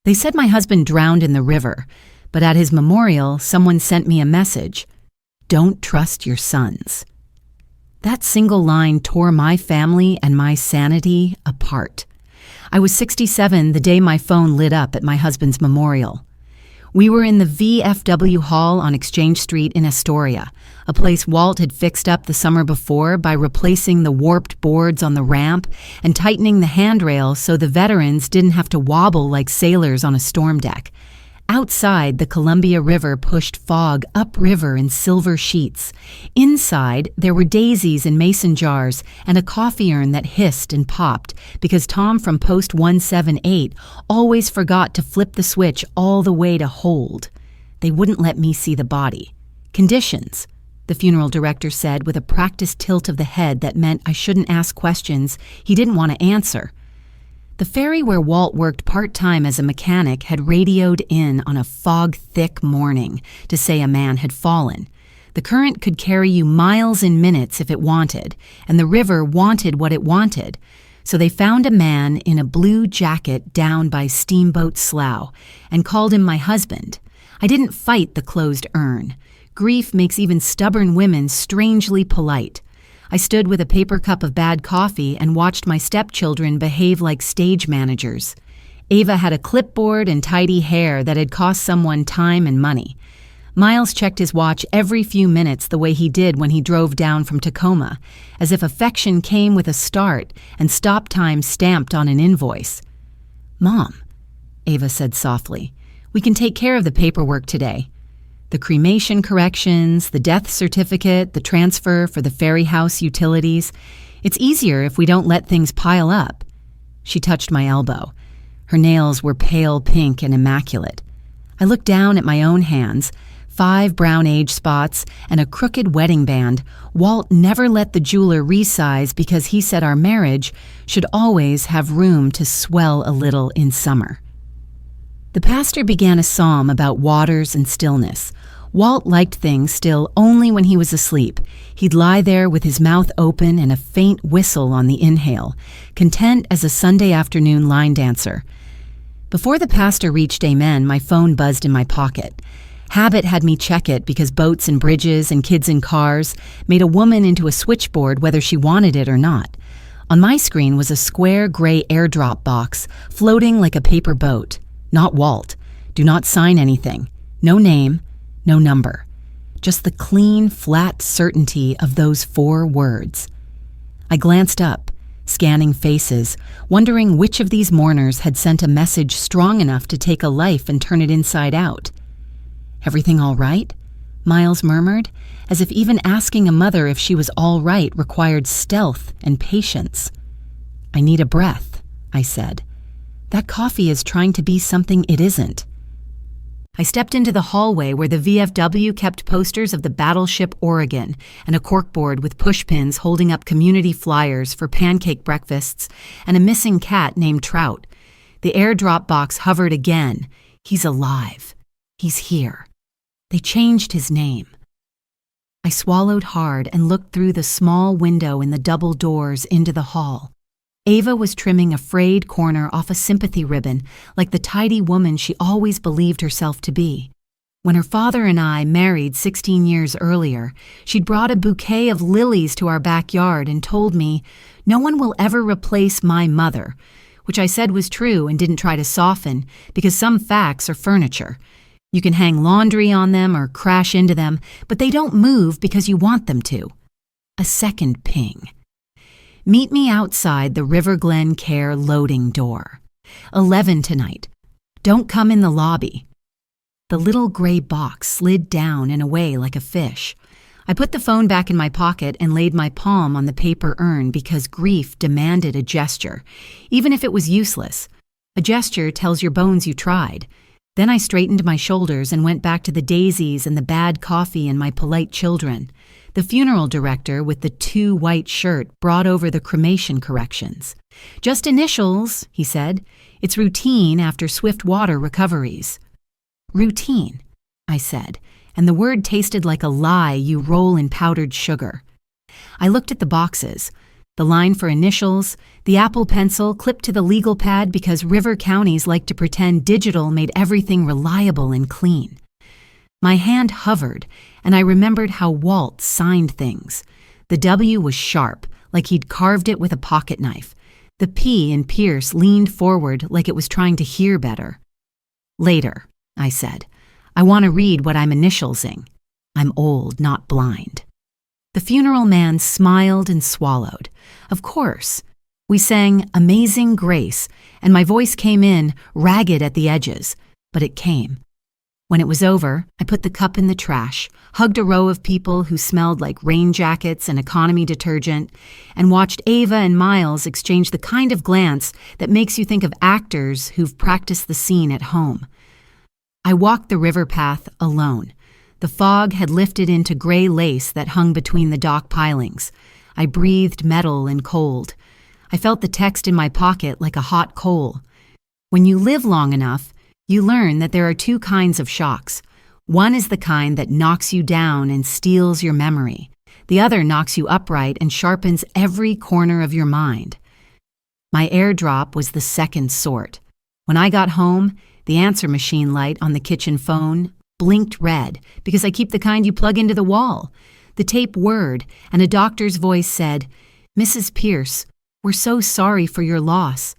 They said my husband drowned in the river, but at his memorial, someone sent me a message: "Don't trust your sons." That single line tore my family and my sanity apart. I was 67 the day my phone lit up at my husband's memorial. We were in the VFW Hall on Exchange Street in Astoria, a place Walt had fixed up the summer before by replacing the warped boards on the ramp and tightening the handrail so the veterans didn't have to wobble like sailors on a storm deck. Outside, the Columbia River pushed fog upriver in silver sheets. Inside, there were daisies in mason jars and a coffee urn that hissed and popped because Tom from Post 178 always forgot to flip the switch all the way to hold. They wouldn't let me see the body. Conditions, the funeral director said with a practiced tilt of the head that meant I shouldn't ask questions he didn't want to answer. The ferry where Walt worked part-time as a mechanic had radioed in on a fog-thick morning to say a man had fallen. The current could carry you miles in minutes if it wanted, and the river wanted what it wanted. So they found a man in a blue jacket down by Steamboat Slough and called him my husband. I didn't fight the closed urn. Grief makes even stubborn women strangely polite. I stood with a paper cup of bad coffee and watched my stepchildren behave like stage managers. Ava had a clipboard and tidy hair that had cost someone time and money. Miles checked his watch every few minutes the way he did when he drove down from Tacoma, as if affection came with a start and stop time stamped on an invoice. "Mom," Ava said softly, "we can take care of the paperwork today. The cremation corrections, the death certificate, the transfer for the ferry house utilities. It's easier if we don't let things pile up." She touched my elbow. Her nails were pale pink and immaculate. I looked down at my own hands, 5 brown age spots and a crooked wedding band. Walt never let the jeweler resize because he said our marriage should always have room to swell a little in summer. The pastor began a psalm about waters and stillness. Walt liked things still only when he was asleep. He'd lie there with his mouth open and a faint whistle on the inhale, content as a Sunday afternoon line dancer. Before the pastor reached amen, my phone buzzed in my pocket. Habit had me check it because boats and bridges and kids in cars made a woman into a switchboard whether she wanted it or not. On my screen was a square gray airdrop box floating like a paper boat. Not Walt. Do not sign anything. No name, no number. Just the clean, flat certainty of those 4 words. I glanced up, scanning faces, wondering which of these mourners had sent a message strong enough to take a life and turn it inside out. "Everything all right?" Miles murmured, as if even asking a mother if she was all right required stealth and patience. "I need a breath," I said. "That coffee is trying to be something it isn't." I stepped into the hallway where the VFW kept posters of the battleship Oregon and a corkboard with pushpins holding up community flyers for pancake breakfasts and a missing cat named Trout. The airdrop box hovered again. He's alive. He's here. They changed his name. I swallowed hard and looked through the small window in the double doors into the hall. Ava was trimming a frayed corner off a sympathy ribbon, like the tidy woman she always believed herself to be. When her father and I married 16 years earlier, she'd brought a bouquet of lilies to our backyard and told me, "No one will ever replace my mother," which I said was true and didn't try to soften, because some facts are furniture. You can hang laundry on them or crash into them, but they don't move because you want them to. A second ping. "Meet me outside the River Glen Care loading door. 11 tonight. Don't come in the lobby." The little gray box slid down and away like a fish. I put the phone back in my pocket and laid my palm on the paper urn because grief demanded a gesture, even if it was useless. A gesture tells your bones you tried. Then I straightened my shoulders and went back to the daisies and the bad coffee and my polite children. The funeral director with the 2 white shirt brought over the cremation corrections. "Just initials," he said. "It's routine after swift water recoveries." "Routine," I said, and the word tasted like a lie you roll in powdered sugar. I looked at the boxes. The line for initials, the Apple Pencil clipped to the legal pad because river counties like to pretend digital made everything reliable and clean. My hand hovered, and I remembered how Walt signed things. The W was sharp, like he'd carved it with a pocket knife. The P in Pierce leaned forward like it was trying to hear better. "Later," I said. "I want to read what I'm initialsing. I'm old, not blind." The funeral man smiled and swallowed. Of course. We sang Amazing Grace, and my voice came in, ragged at the edges, but it came. When it was over, I put the cup in the trash, hugged a row of people who smelled like rain jackets and economy detergent, and watched Ava and Miles exchange the kind of glance that makes you think of actors who've practiced the scene at home. I walked the river path alone. The fog had lifted into gray lace that hung between the dock pilings. I breathed metal and cold. I felt the text in my pocket like a hot coal. When you live long enough, you learn that there are two kinds of shocks. One is the kind that knocks you down and steals your memory. The other knocks you upright and sharpens every corner of your mind. My airdrop was the second sort. When I got home, the answer machine light on the kitchen phone blinked red because I keep the kind you plug into the wall. The tape whirred, and a doctor's voice said, "Mrs. Pierce, we're so sorry for your loss."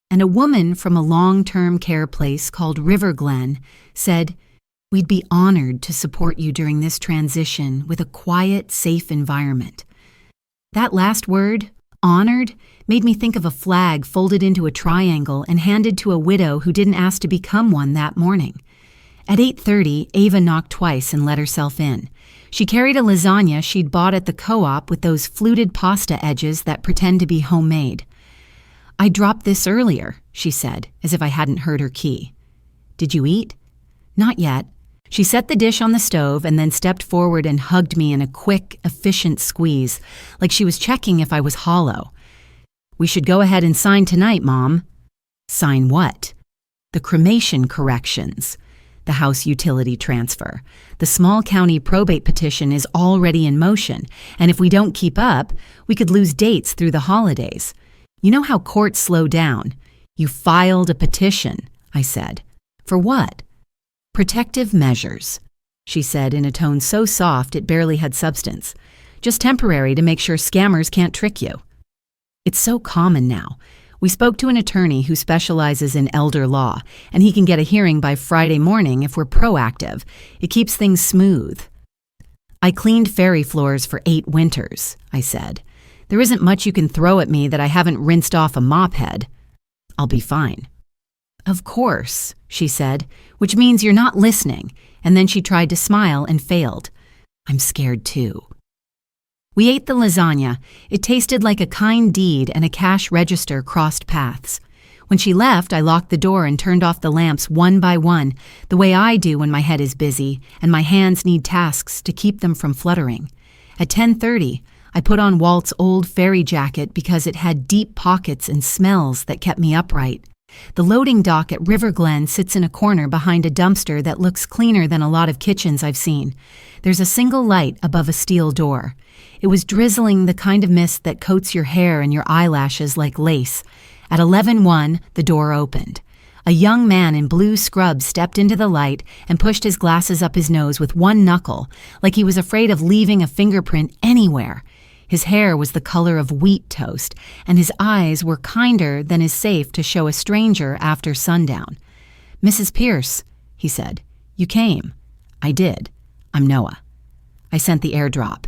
And a woman from a long-term care place called River Glen said, "We'd be honored to support you during this transition with a quiet, safe environment." That last word, honored, made me think of a flag folded into a triangle and handed to a widow who didn't ask to become one that morning. At 8:30, Ava knocked twice and let herself in. She carried a lasagna she'd bought at the co-op with those fluted pasta edges that pretend to be homemade. "I dropped this earlier," she said, as if I hadn't heard her key. "Did you eat?" "Not yet." She set the dish on the stove and then stepped forward and hugged me in a quick, efficient squeeze, like she was checking if I was hollow. "We should go ahead and sign tonight, Mom." "Sign what?" "The cremation corrections. The house utility transfer. The small county probate petition is already in motion, and if we don't keep up, we could lose dates through the holidays. You know how courts slow down. You filed a petition," I said. "For what?" "Protective measures," she said in a tone so soft it barely had substance. "Just temporary to make sure scammers can't trick you." It's so common now. We spoke to an attorney who specializes in elder law, and he can get a hearing by Friday morning if we're proactive. It keeps things smooth. "I cleaned ferry floors for 8 winters," I said. "There isn't much you can throw at me that I haven't rinsed off a mop head. I'll be fine." "Of course," she said, which means you're not listening, and then she tried to smile and failed. "I'm scared too." We ate the lasagna. It tasted like a kind deed, and a cash register crossed paths. When she left, I locked the door and turned off the lamps one by one, the way I do when my head is busy and my hands need tasks to keep them from fluttering. At 10:30, I put on Walt's old ferry jacket because it had deep pockets and smells that kept me upright. The loading dock at River Glen sits in a corner behind a dumpster that looks cleaner than a lot of kitchens I've seen. There's a single light above a steel door. It was drizzling the kind of mist that coats your hair and your eyelashes like lace. At 11:01, the door opened. A young man in blue scrubs stepped into the light and pushed his glasses up his nose with one knuckle, like he was afraid of leaving a fingerprint anywhere. His hair was the color of wheat toast, and his eyes were kinder than is safe to show a stranger after sundown. "Mrs. Pierce," he said, "you came." I did. "I'm Noah." I sent the airdrop.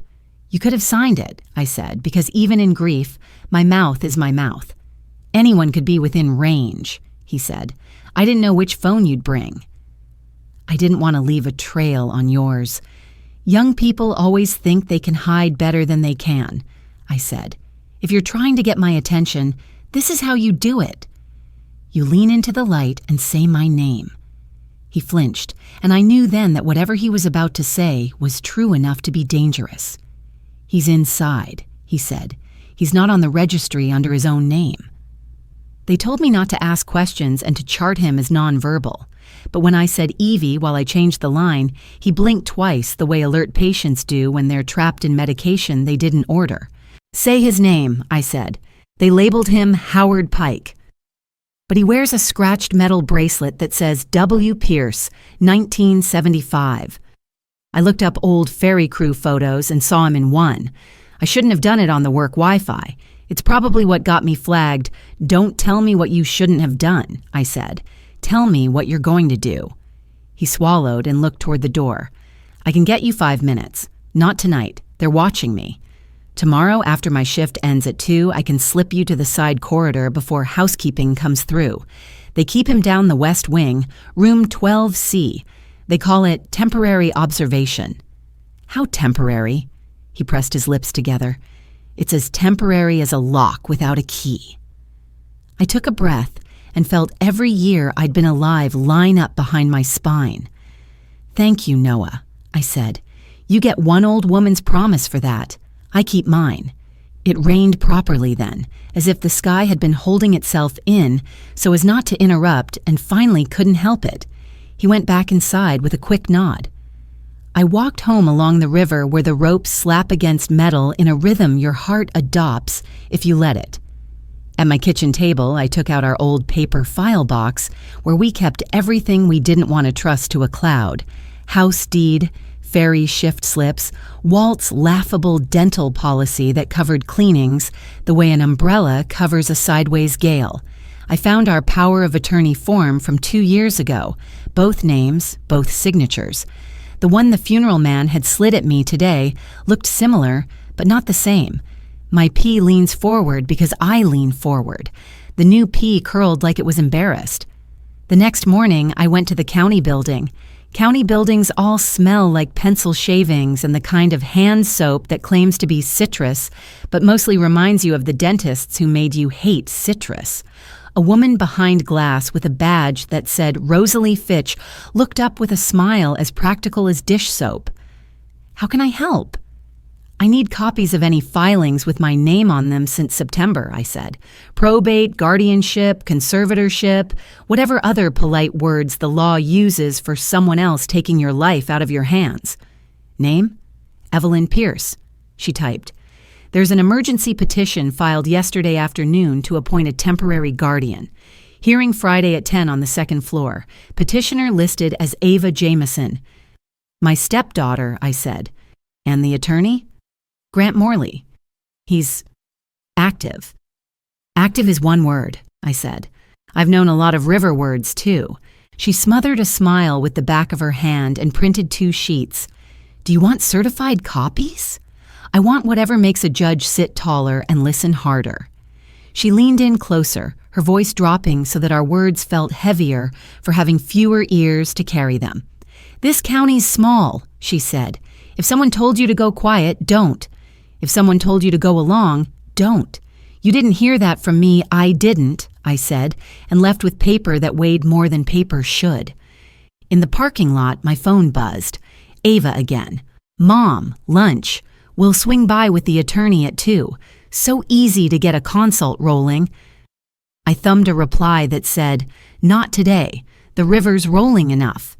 "You could have signed it," I said, because even in grief, my mouth is my mouth. "Anyone could be within range," he said. "I didn't know which phone you'd bring." "I didn't want to leave a trail on yours. Young people always think they can hide better than they can," I said. "If you're trying to get my attention, this is how you do it. You lean into the light and say my name." He flinched, and I knew then that whatever he was about to say was true enough to be dangerous. "He's inside," he said. "He's not on the registry under his own name." They told me not to ask questions and to chart him as nonverbal. But when I said Evie while I changed the line, he blinked twice the way alert patients do when they're trapped in medication they didn't order. Say his name, I said. They labeled him Howard Pike. But he wears a scratched metal bracelet that says W. Pierce, 1975. I looked up old ferry crew photos and saw him in one. I shouldn't have done it on the work Wi-Fi. It's probably what got me flagged. Don't tell me what you shouldn't have done, I said. Tell me what you're going to do. He swallowed and looked toward the door. I can get you 5 minutes. Not tonight. They're watching me. Tomorrow, after my shift ends at 2, I can slip you to the side corridor before housekeeping comes through. They keep him down the west wing, room 12C. They call it temporary observation. How temporary? He pressed his lips together. It's as temporary as a lock without a key. I took a breath and felt every year I'd been alive line up behind my spine. Thank you, Noah, I said. You get one old woman's promise for that. I keep mine. It rained properly then, as if the sky had been holding itself in so as not to interrupt and finally couldn't help it. He went back inside with a quick nod. I walked home along the river where the ropes slap against metal in a rhythm your heart adopts if you let it. At my kitchen table, I took out our old paper file box where we kept everything we didn't want to trust to a cloud. House deed, ferry shift slips, Walt's laughable dental policy that covered cleanings the way an umbrella covers a sideways gale. I found our power of attorney form from 2 years ago, both names, both signatures. The one the funeral man had slid at me today looked similar, but not the same. My P leans forward because I lean forward. The new P curled like it was embarrassed. The next morning, I went to the county building. County buildings all smell like pencil shavings and the kind of hand soap that claims to be citrus, but mostly reminds you of the dentists who made you hate citrus. A woman behind glass with a badge that said Rosalie Fitch looked up with a smile as practical as dish soap. How can I help? I need copies of any filings with my name on them since September, I said. Probate, guardianship, conservatorship, whatever other polite words the law uses for someone else taking your life out of your hands. Name? Evelyn Pierce, she typed. There's an emergency petition filed yesterday afternoon to appoint a temporary guardian. Hearing Friday at 10 on the second floor. Petitioner listed as Ava Jameson. My stepdaughter, I said. And the attorney? Grant Morley. He's active. Active is one word, I said. I've known a lot of river words, too. She smothered a smile with the back of her hand and printed 2 sheets. Do you want certified copies? I want whatever makes a judge sit taller and listen harder. She leaned in closer, her voice dropping so that our words felt heavier for having fewer ears to carry them. This county's small, she said. If someone told you to go quiet, don't. If someone told you to go along, don't. You didn't hear that from me, I didn't, I said, and left with paper that weighed more than paper should. In the parking lot, my phone buzzed. Ava again. Mom, lunch. We'll swing by with the attorney at 2. So easy to get a consult rolling. I thumbed a reply that said, not today. The river's rolling enough.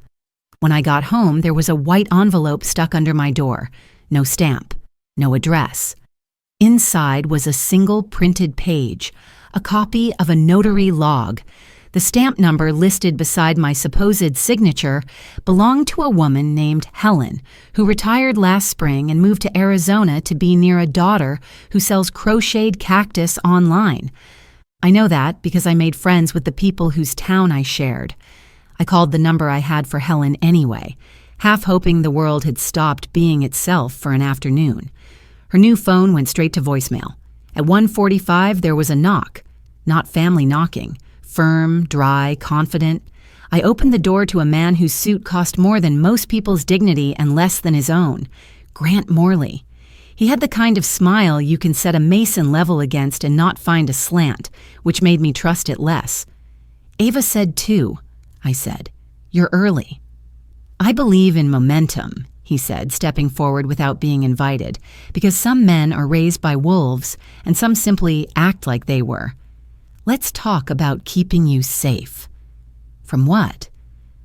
When I got home, there was a white envelope stuck under my door. No stamp. No address. Inside was a single printed page, a copy of a notary log. The stamp number listed beside my supposed signature belonged to a woman named Helen, who retired last spring and moved to Arizona to be near a daughter who sells crocheted cactus online. I know that because I made friends with the people whose town I shared. I called the number I had for Helen anyway, half hoping the world had stopped being itself for an afternoon. Her new phone went straight to voicemail. At 1:45, there was a knock. Not family knocking. Firm, dry, confident. I opened the door to a man whose suit cost more than most people's dignity and less than his own. Grant Morley. He had the kind of smile you can set a mason level against and not find a slant, which made me trust it less. Ava said 2, I said. You're early. I believe in momentum, he said, stepping forward without being invited, because some men are raised by wolves and some simply act like they were. Let's talk about keeping you safe. From what?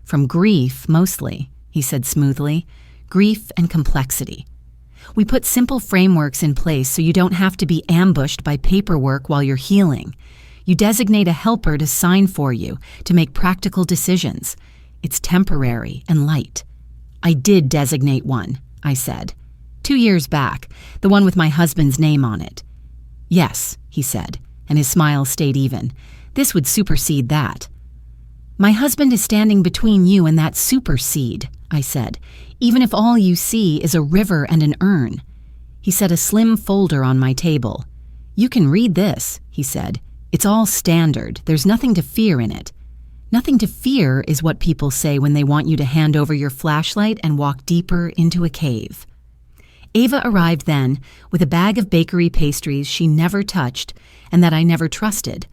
From grief, mostly, he said smoothly. Grief and complexity. We put simple frameworks in place so you don't have to be ambushed by paperwork while you're healing. You designate a helper to sign for you, to make practical decisions. It's temporary and light. I did designate one, I said. 2 years back, the one with my husband's name on it. Yes, he said, and his smile stayed even. This would supersede that. My husband is standing between you and that supersede, I said, even if all you see is a river and an urn. He set a slim folder on my table. You can read this, he said. It's all standard. There's nothing to fear in it. Nothing to fear is what people say when they want you to hand over your flashlight and walk deeper into a cave. Ava arrived then with a bag of bakery pastries she never touched and that I never trusted.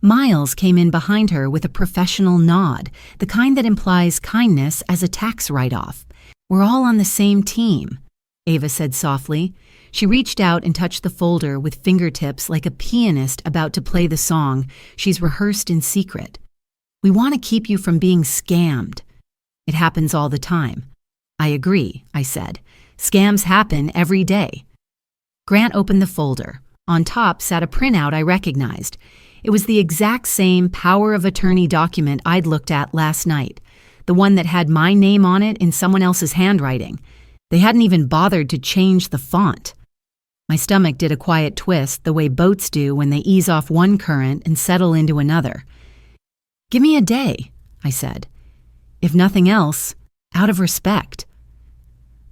Miles came in behind her with a professional nod, the kind that implies kindness as a tax write-off. We're all on the same team, Ava said softly. She reached out and touched the folder with fingertips like a pianist about to play the song she's rehearsed in secret. We want to keep you from being scammed. It happens all the time. I agree, I said. Scams happen every day. Grant opened the folder. On top sat a printout I recognized. It was the exact same power of attorney document I'd looked at last night, the one that had my name on it in someone else's handwriting. They hadn't even bothered to change the font. My stomach did a quiet twist the way boats do when they ease off one current and settle into another. Give me a day, I said. If nothing else, out of respect.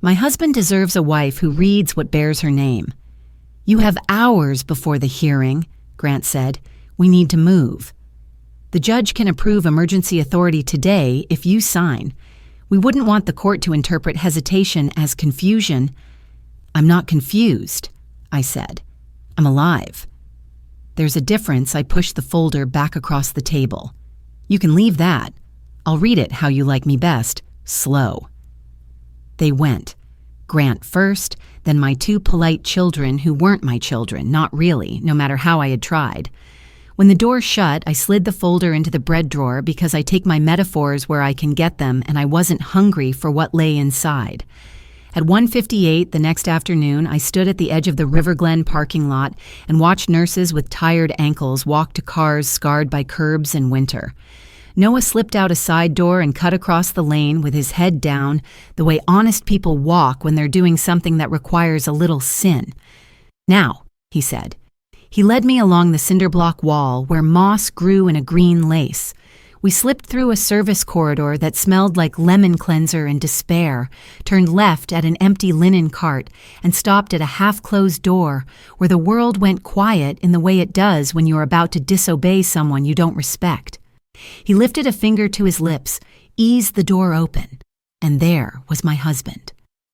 My husband deserves a wife who reads what bears her name. You have hours before the hearing, Grant said. We need to move. The judge can approve emergency authority today if you sign. We wouldn't want the court to interpret hesitation as confusion. I'm not confused, I said. I'm alive. There's a difference. I pushed the folder back across the table. You can leave that. I'll read it how you like me best, slow. They went. Grant first, then my 2 polite children who weren't my children, not really, no matter how I had tried. When the door shut, I slid the folder into the bread drawer because I take my metaphors where I can get them and I wasn't hungry for what lay inside. At 1:58 the next afternoon, I stood at the edge of the River Glen parking lot and watched nurses with tired ankles walk to cars scarred by curbs in winter. Noah slipped out a side door and cut across the lane with his head down, the way honest people walk when they're doing something that requires a little sin. Now, he said. He led me along the cinder-block wall where moss grew in a green lace. We slipped through a service corridor that smelled like lemon cleanser and despair, turned left at an empty linen cart, and stopped at a half-closed door where the world went quiet in the way it does when you're about to disobey someone you don't respect. He lifted a finger to his lips, eased the door open, and there was my husband.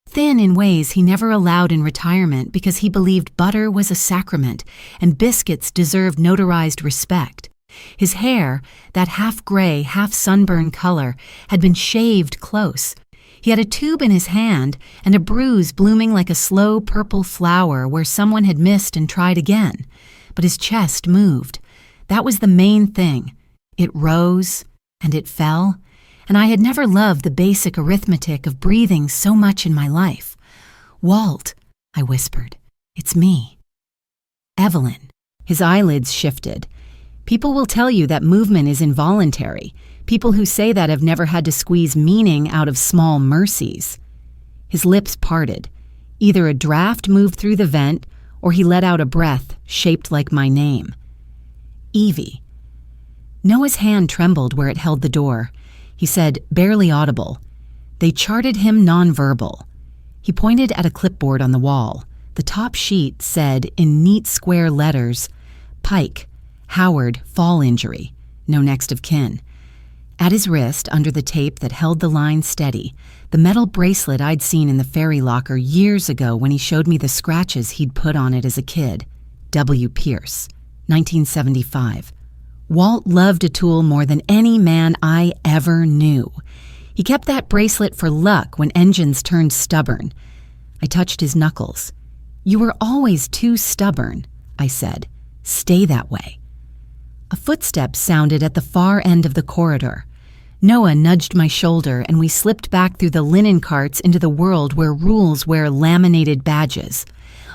Thin in ways he never allowed in retirement because he believed butter was a sacrament and biscuits deserved notarized respect. His hair, that half-gray, half-sunburn color, had been shaved close. He had a tube in his hand and a bruise blooming like a slow purple flower where someone had missed and tried again. But his chest moved. That was the main thing. It rose and it fell, and I had never loved the basic arithmetic of breathing so much in my life. Walt, I whispered, it's me. Evelyn. His eyelids shifted. People will tell you that movement is involuntary. People who say that have never had to squeeze meaning out of small mercies. His lips parted. Either a draft moved through the vent, or he let out a breath shaped like my name. Evie. Noah's hand trembled where it held the door. He said, barely audible, they charted him nonverbal. He pointed at a clipboard on the wall. The top sheet said, in neat square letters, Pike, Howard, fall injury, no next of kin. At his wrist, under the tape that held the line steady, the metal bracelet I'd seen in the ferry locker years ago when he showed me the scratches he'd put on it as a kid. W. Pierce, 1975. Walt loved a tool more than any man I ever knew. He kept that bracelet for luck when engines turned stubborn. I touched his knuckles. You were always too stubborn, I said. Stay that way. A footstep sounded at the far end of the corridor. Noah nudged my shoulder and we slipped back through the linen carts into the world where rules wear laminated badges.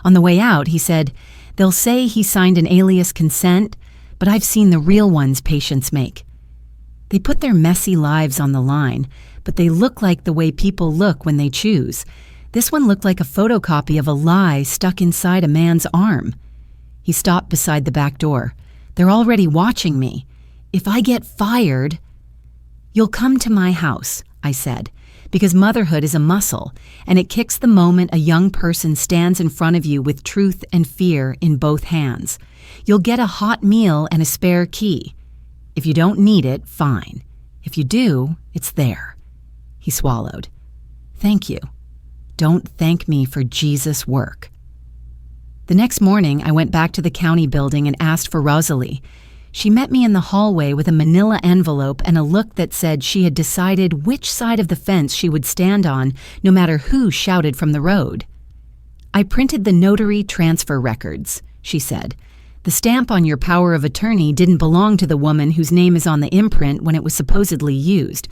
On the way out, he said, "They'll say he signed an alias consent, but I've seen the real ones patients make. They put their messy lives on the line, but they look like the way people look when they choose. This one looked like a photocopy of a lie stuck inside a man's arm." He stopped beside the back door. "They're already watching me. If I get fired—" "You'll come to my house," I said, because motherhood is a muscle, and it kicks the moment a young person stands in front of you with truth and fear in both hands. You'll get a hot meal and a spare key. If you don't need it, fine. If you do, it's there." He swallowed. "Thank you. Don't thank me for Jesus' work." The next morning, I went back to the county building and asked for Rosalie. She met me in the hallway with a manila envelope and a look that said she had decided which side of the fence she would stand on, no matter who shouted from the road. "I printed the notary transfer records," she said. "The stamp on your power of attorney didn't belong to the woman whose name is on the imprint when it was supposedly used.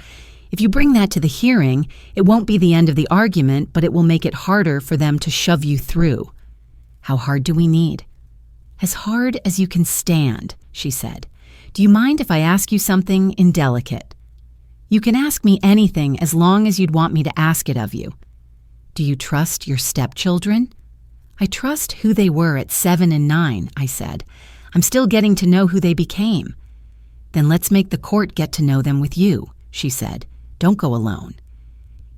If you bring that to the hearing, it won't be the end of the argument, but it will make it harder for them to shove you through." "How hard do we need?" "As hard as you can stand," she said. "Do you mind if I ask you something indelicate?" "You can ask me anything as long as you'd want me to ask it of you." "Do you trust your stepchildren?" "I trust who they were at 7 and 9, I said. "I'm still getting to know who they became." "Then let's make the court get to know them with you," she said. "Don't go alone.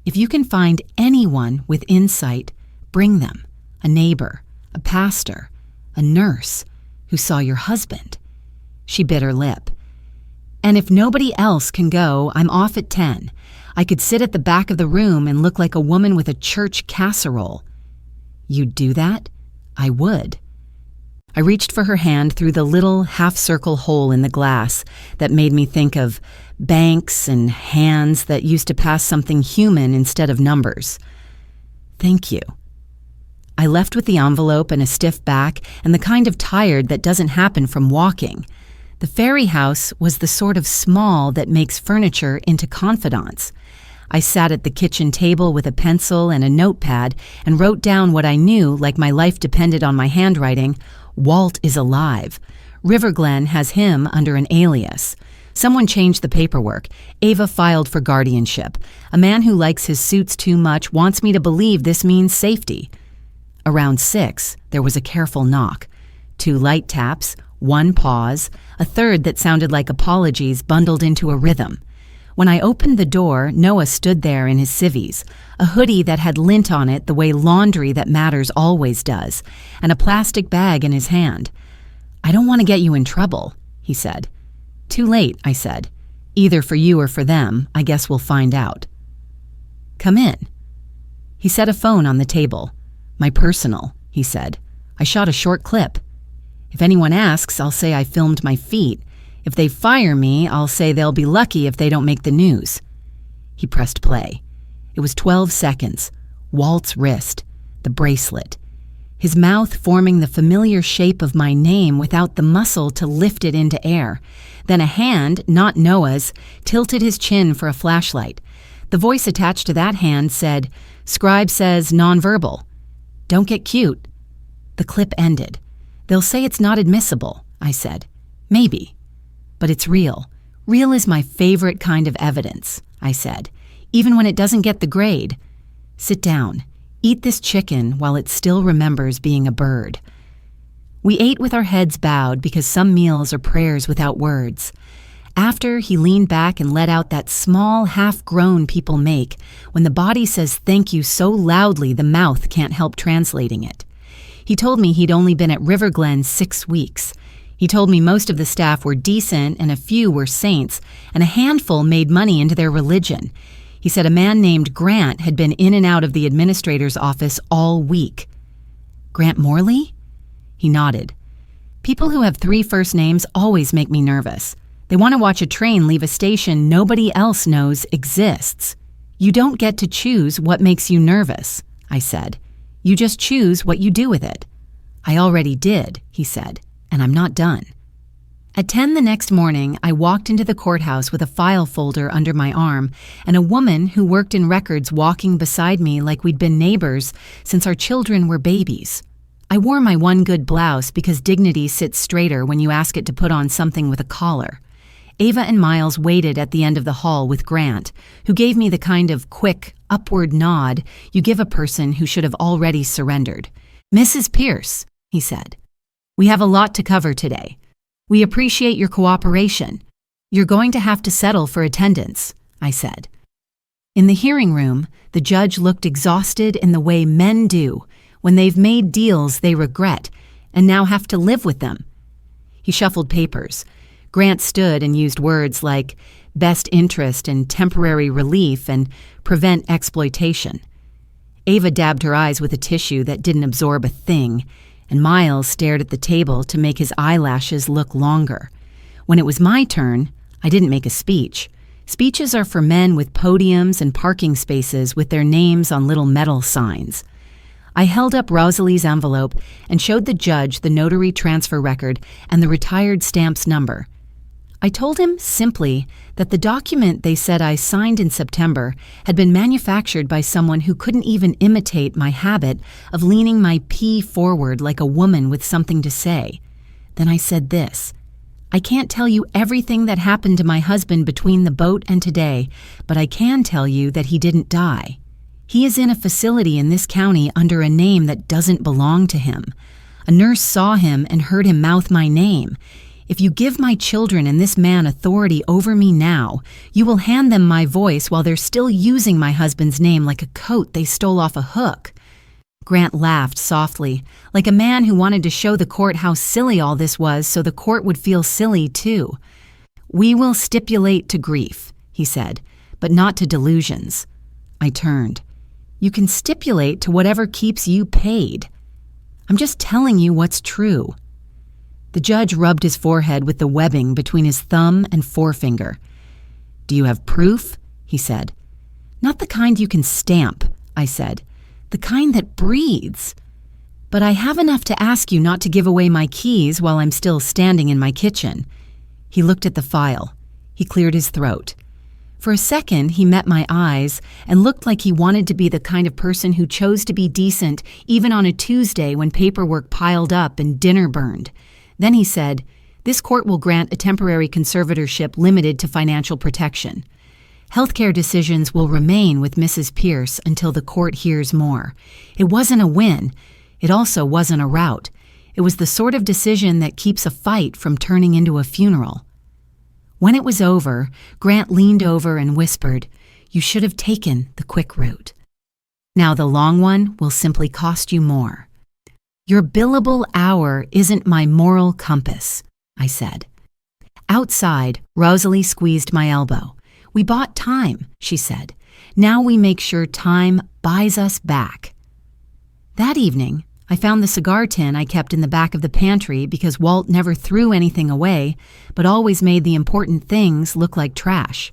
If you can find anyone with insight, bring them. A neighbor, a pastor, a nurse who saw your husband." She bit her lip. "And if nobody else can go, I'm off at 10. I could sit at the back of the room and look like a woman with a church casserole." "You'd do that?" "I would." I reached for her hand through the little half-circle hole in the glass that made me think of banks and hands that used to pass something human instead of numbers. "Thank you." I left with the envelope and a stiff back and the kind of tired that doesn't happen from walking. The Ferry House was the sort of small that makes furniture into confidants. I sat at the kitchen table with a pencil and a notepad and wrote down what I knew, like my life depended on my handwriting. Walt is alive. River Glen has him under an alias. Someone changed the paperwork. Ava filed for guardianship. A man who likes his suits too much wants me to believe this means safety. Around 6, there was a careful knock. 2 light taps, 1 pause, a third that sounded like apologies bundled into a rhythm. When I opened the door, Noah stood there in his civvies, a hoodie that had lint on it the way laundry that matters always does, and a plastic bag in his hand. "I don't want to get you in trouble," he said. "Too late," I said. "Either for you or for them. I guess we'll find out." "Come in." He set a phone on the table. "My personal," he said. "I shot a short clip. If anyone asks, I'll say I filmed my feet. If they fire me, I'll say they'll be lucky if they don't make the news." He pressed play. It was 12 seconds. Walt's wrist. The bracelet. His mouth forming the familiar shape of my name without the muscle to lift it into air. Then a hand, not Noah's, tilted his chin for a flashlight. The voice attached to that hand said, "Scribe says nonverbal. Don't get cute." The clip ended. "They'll say it's not admissible," I said. "Maybe. But it's real. Real is my favorite kind of evidence," I said, "even when it doesn't get the grade. Sit down. Eat this chicken while it still remembers being a bird." We ate with our heads bowed because some meals are prayers without words. After, he leaned back and let out that small half-groan people make when the body says thank you so loudly the mouth can't help translating it. He told me he'd only been at River Glen 6 weeks. He told me most of the staff were decent and a few were saints, and a handful made money into their religion. He said a man named Grant had been in and out of the administrator's office all week. "Grant Morley?" He nodded. "People who have 3 first names always make me nervous. They want to watch a train leave a station nobody else knows exists. You don't get to choose what makes you nervous," I said. "You just choose what you do with it." "I already did," he said, "and I'm not done." At 10 the next morning, I walked into the courthouse with a file folder under my arm and a woman who worked in records walking beside me like we'd been neighbors since our children were babies. I wore my one good blouse because dignity sits straighter when you ask it to put on something with a collar. Ava and Miles waited at the end of the hall with Grant, who gave me the kind of quick, upward nod you give a person who should have already surrendered. "Mrs. Pierce," he said, "we have a lot to cover today. We appreciate your cooperation. You're going to have to settle for attendance," I said. In the hearing room, the judge looked exhausted in the way men do when they've made deals they regret and now have to live with them. He shuffled papers. Grant stood and used words like best interest and temporary relief and prevent exploitation. Ava dabbed her eyes with a tissue that didn't absorb a thing, and Miles stared at the table to make his eyelashes look longer. When it was my turn, I didn't make a speech. Speeches are for men with podiums and parking spaces with their names on little metal signs. I held up Rosalie's envelope and showed the judge the notary transfer record and the retired stamp's number. I told him simply that the document they said I signed in September had been manufactured by someone who couldn't even imitate my habit of leaning my pee forward like a woman with something to say. Then I said this: "I can't tell you everything that happened to my husband between the boat and today, but I can tell you that he didn't die. He is in a facility in this county under a name that doesn't belong to him. A nurse saw him and heard him mouth my name. If you give my children and this man authority over me now, you will hand them my voice while they're still using my husband's name like a coat they stole off a hook." Grant laughed softly, like a man who wanted to show the court how silly all this was so the court would feel silly too. "We will stipulate to grief," he said, "but not to delusions." I turned. "You can stipulate to whatever keeps you paid. I'm just telling you what's true." The judge rubbed his forehead with the webbing between his thumb and forefinger. "Do you have proof?" he said. "Not the kind you can stamp," I said. "The kind that breathes. But I have enough to ask you not to give away my keys while I'm still standing in my kitchen." He looked at the file. He cleared his throat. For a second, he met my eyes and looked like he wanted to be the kind of person who chose to be decent even on a Tuesday when paperwork piled up and dinner burned. Then he said, "This court will grant a temporary conservatorship limited to financial protection. Healthcare decisions will remain with Mrs. Pierce until the court hears more." It wasn't a win. It also wasn't a rout. It was the sort of decision that keeps a fight from turning into a funeral. When it was over, Grant leaned over and whispered, "You should have taken the quick route. Now the long one will simply cost you more." "Your billable hour isn't my moral compass," I said. Outside, Rosalie squeezed my elbow. "We bought time," she said. "Now we make sure time buys us back." That evening, I found the cigar tin I kept in the back of the pantry because Walt never threw anything away, but always made the important things look like trash.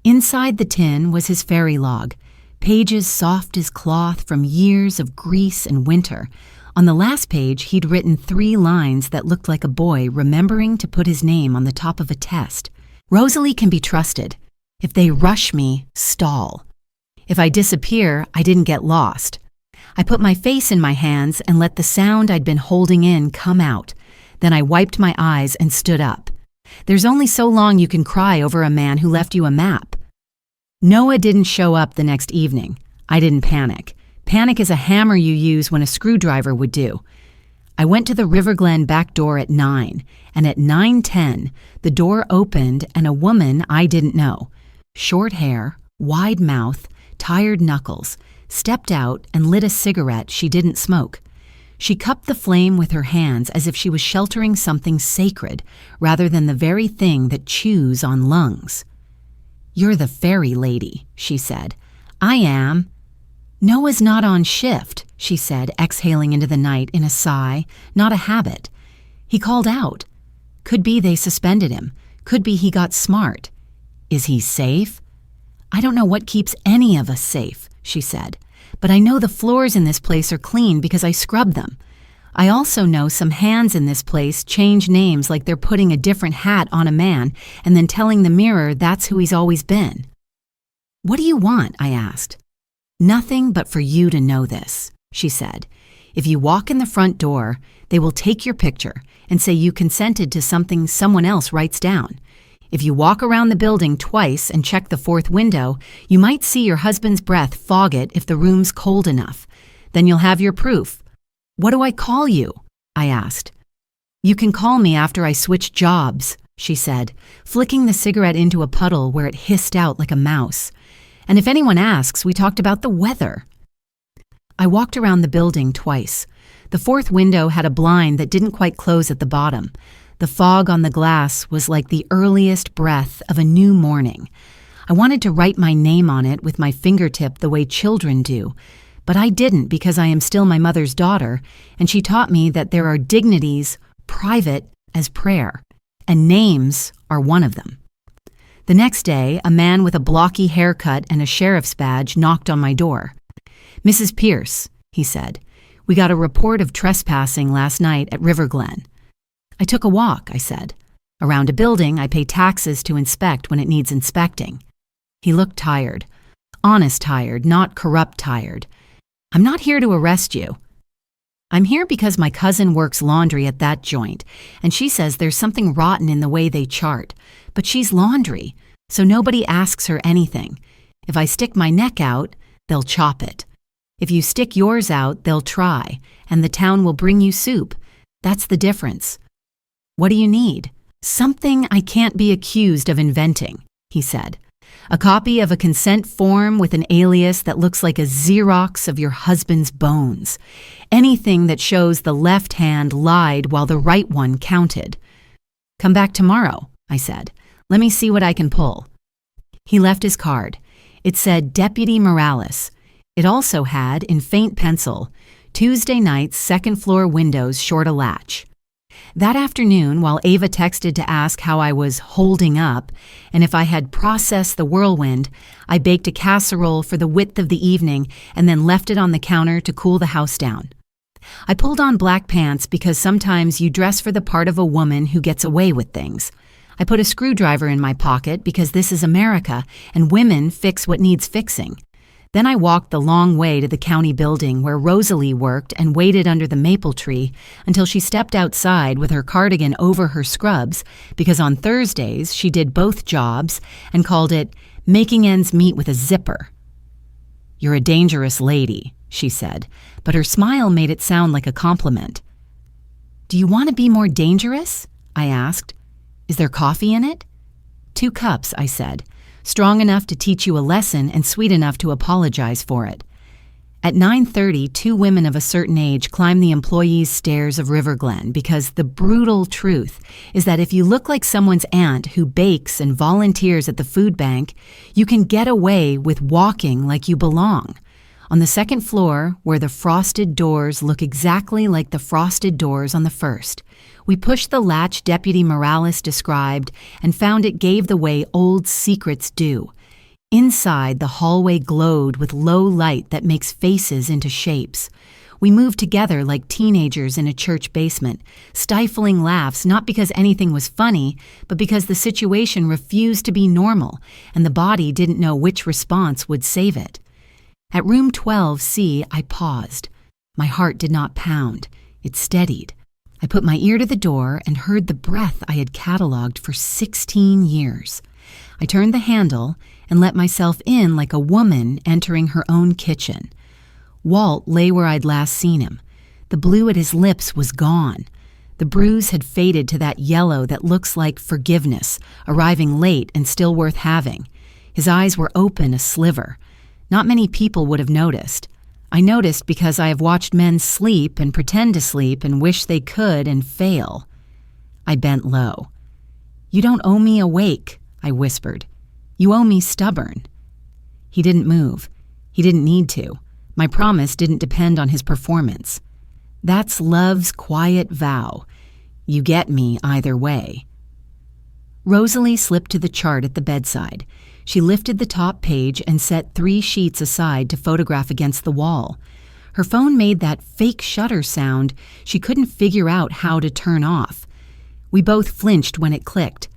Inside the tin was his fairy log, pages soft as cloth from years of grease and winter. On the last page, he'd written 3 lines that looked like a boy remembering to put his name on the top of a test. "Rosalie can be trusted. If they rush me, stall. If I disappear, I didn't get lost." I put my face in my hands and let the sound I'd been holding in come out. Then I wiped my eyes and stood up. There's only so long you can cry over a man who left you a map. Noah didn't show up the next evening. I didn't panic. Panic is a hammer you use when a screwdriver would do. I went to the River Glen back door at 9, and at 9:10, the door opened and a woman I didn't know, short hair, wide mouth, tired knuckles, stepped out and lit a cigarette she didn't smoke. She cupped the flame with her hands as if she was sheltering something sacred rather than the very thing that chews on lungs. "You're the fairy lady," she said. "I am." "Noah's not on shift," she said, exhaling into the night in a sigh, not a habit. "He called out. Could be they suspended him. Could be he got smart. Is he safe?" "I don't know what keeps any of us safe," she said, "but I know the floors in this place are clean because I scrubbed them. I also know some hands in this place change names like they're putting a different hat on a man and then telling the mirror that's who he's always been. What do you want? I asked. Nothing but for you to know this, she said. If you walk in the front door, they will take your picture and say you consented to something someone else writes down. If you walk around the building twice and check the fourth window, you might see your husband's breath fog it if the room's cold enough. Then you'll have your proof. What do I call you? I asked. You can call me after I switch jobs, she said, flicking the cigarette into a puddle where it hissed out like a mouse. And if anyone asks, we talked about the weather. I walked around the building twice. The fourth window had a blind that didn't quite close at the bottom. The fog on the glass was like the earliest breath of a new morning. I wanted to write my name on it with my fingertip the way children do, but I didn't because I am still my mother's daughter, and she taught me that there are dignities private as prayer, and names are one of them. The next day, a man with a blocky haircut and a sheriff's badge knocked on my door. Mrs. Pierce, he said, we got a report of trespassing last night at River Glen. I took a walk, I said. Around a building, I pay taxes to inspect when it needs inspecting. He looked tired. Honest tired, not corrupt tired. I'm not here to arrest you. I'm here because my cousin works laundry at that joint, and she says there's something rotten in the way they chart. But she's laundry, so nobody asks her anything. If I stick my neck out, they'll chop it. If you stick yours out, they'll try, and the town will bring you soup. That's the difference. What do you need? Something I can't be accused of inventing, he said. A copy of a consent form with an alias that looks like a Xerox of your husband's bones. Anything that shows the left hand lied while the right one counted. Come back tomorrow, I said. Let me see what I can pull. He left his card. It said Deputy Morales. It also had, in faint pencil, Tuesday nights, second floor windows short a latch. That afternoon, while Ava texted to ask how I was holding up and if I had processed the whirlwind, I baked a casserole for the width of the evening and then left it on the counter to cool the house down. I pulled on black pants because sometimes you dress for the part of a woman who gets away with things. I put a screwdriver in my pocket because this is America and women fix what needs fixing. Then I walked the long way to the county building where Rosalie worked and waited under the maple tree until she stepped outside with her cardigan over her scrubs because on Thursdays she did both jobs and called it making ends meet with a zipper. You're a dangerous lady, she said, but her smile made it sound like a compliment. Do you want to be more dangerous? I asked. Is there coffee in it? 2 cups, I said. Strong enough to teach you a lesson and sweet enough to apologize for it. At 9:30, 2 women of a certain age climbed the employees' stairs of River Glen because the brutal truth is that if you look like someone's aunt who bakes and volunteers at the food bank, you can get away with walking like you belong. On the second floor, where the frosted doors look exactly like the frosted doors on the first, we pushed the latch Deputy Morales described and found it gave the way old secrets do. Inside, the hallway glowed with low light that makes faces into shapes. We moved together like teenagers in a church basement, stifling laughs not because anything was funny, but because the situation refused to be normal and the body didn't know which response would save it. At room 12C, I paused. My heart did not pound. It steadied. I put my ear to the door and heard the breath I had cataloged for 16 years. I turned the handle and let myself in like a woman entering her own kitchen. Walt lay where I'd last seen him. The blue at his lips was gone. The bruise had faded to that yellow that looks like forgiveness, arriving late and still worth having. His eyes were open a sliver. Not many people would have noticed. I noticed because I have watched men sleep and pretend to sleep and wish they could and fail. I bent low. You don't owe me awake, I whispered. You owe me stubborn. He didn't move. He didn't need to. My promise didn't depend on his performance. That's love's quiet vow. You get me either way. Rosalie slipped to the chart at the bedside. She lifted the top page and set 3 sheets aside to photograph against the wall. Her phone made that fake shutter sound she couldn't figure out how to turn off. We both flinched when it clicked.